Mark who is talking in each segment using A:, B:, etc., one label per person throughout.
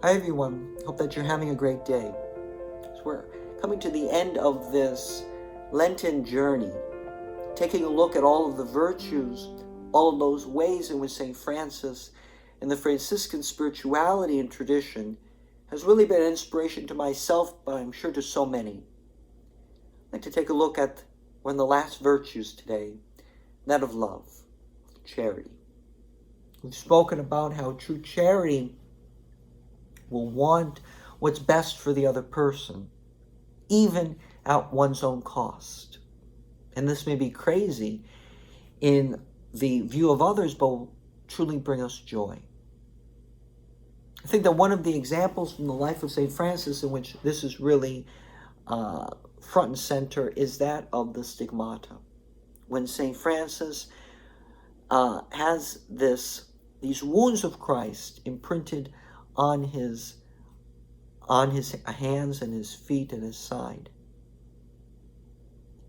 A: Hi everyone, hope that you're having a great day. So we're coming to the end of this Lenten journey, taking a look at all of the virtues, all of those ways in which St. Francis and the Franciscan spirituality and tradition has really been an inspiration to myself, but I'm sure to so many. I'd like to take a look at one of the last virtues today, that of love, charity. We've spoken about how true charity will want what's best for the other person, even at one's own cost. And this may be crazy in the view of others, but will truly bring us joy. I think that one of the examples from the life of St. Francis in which this is really front and center is that of the Stigmata. When St. Francis has these wounds of Christ imprinted on his hands and his feet and his side.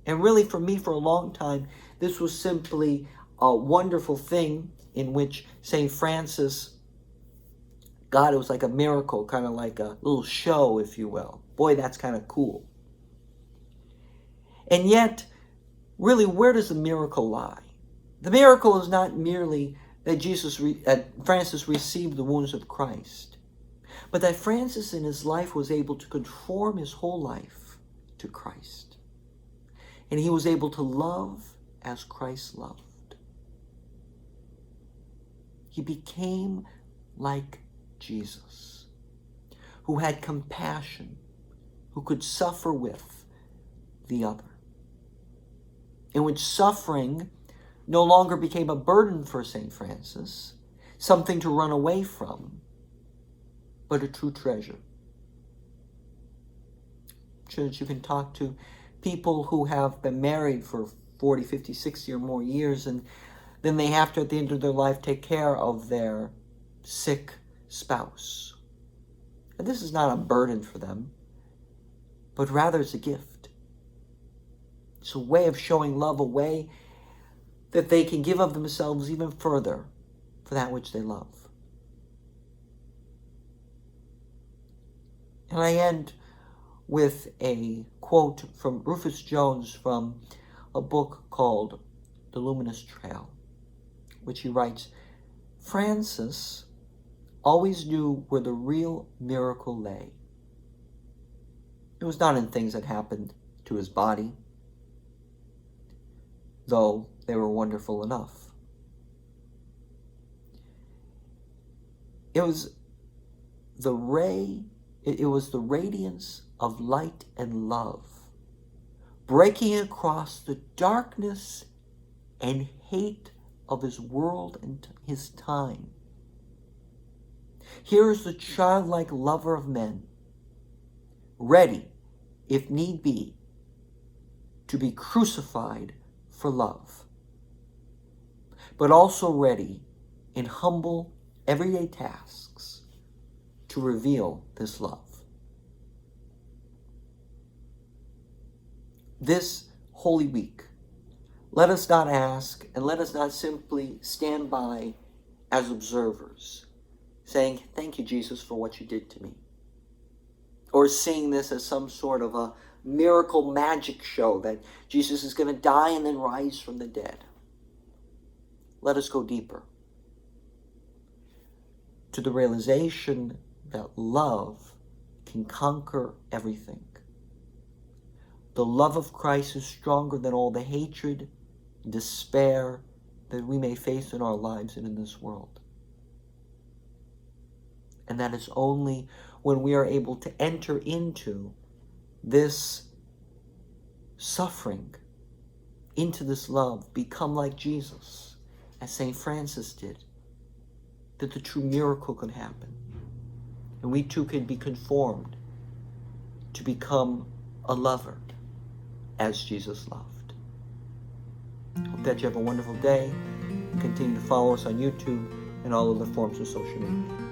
A: And really for me, for a long time, this was simply a wonderful thing in which St. Francis, God, it was like a miracle, kind of like a little show, if you will. Boy, that's kind of cool. And yet, really, where does the miracle lie? The miracle is not merely that Francis received the wounds of Christ, but that Francis in his life was able to conform his whole life to Christ. And he was able to love as Christ loved. He became like Jesus, who had compassion, who could suffer with the other, in which suffering no longer became a burden for St. Francis, something to run away from, but a true treasure. I'm sure that you can talk to people who have been married for 40, 50, 60 or more years, and then they have to, at the end of their life, take care of their sick spouse. And this is not a burden for them, but rather it's a gift. It's a way of showing love, a way that they can give of themselves even further for that which they love. And I end with a quote from Rufus Jones from a book called The Luminous Trail, which he writes, Francis always knew where the real miracle lay. It was not in things that happened to his body, though they were wonderful enough. It was the radiance of light and love breaking across the darkness and hate of his world and his time. Here is the childlike lover of men, ready, if need be, to be crucified for love, but also ready in humble, everyday tasks to reveal this love. This Holy Week, let us not ask and let us not simply stand by as observers, saying, thank you, Jesus, for what you did to me, or seeing this as some sort of a miracle magic show that Jesus is going to die and then rise from the dead. Let us go deeper to the realization that love can conquer everything. The love of Christ is stronger than all the hatred, despair that we may face in our lives and in this world. And that is only when we are able to enter into this suffering, into this love, become like Jesus, as St. Francis did, that the true miracle could happen. And we too can be conformed to become a lover as Jesus loved. Hope that you have a wonderful day. Continue to follow us on YouTube and all other forms of social media.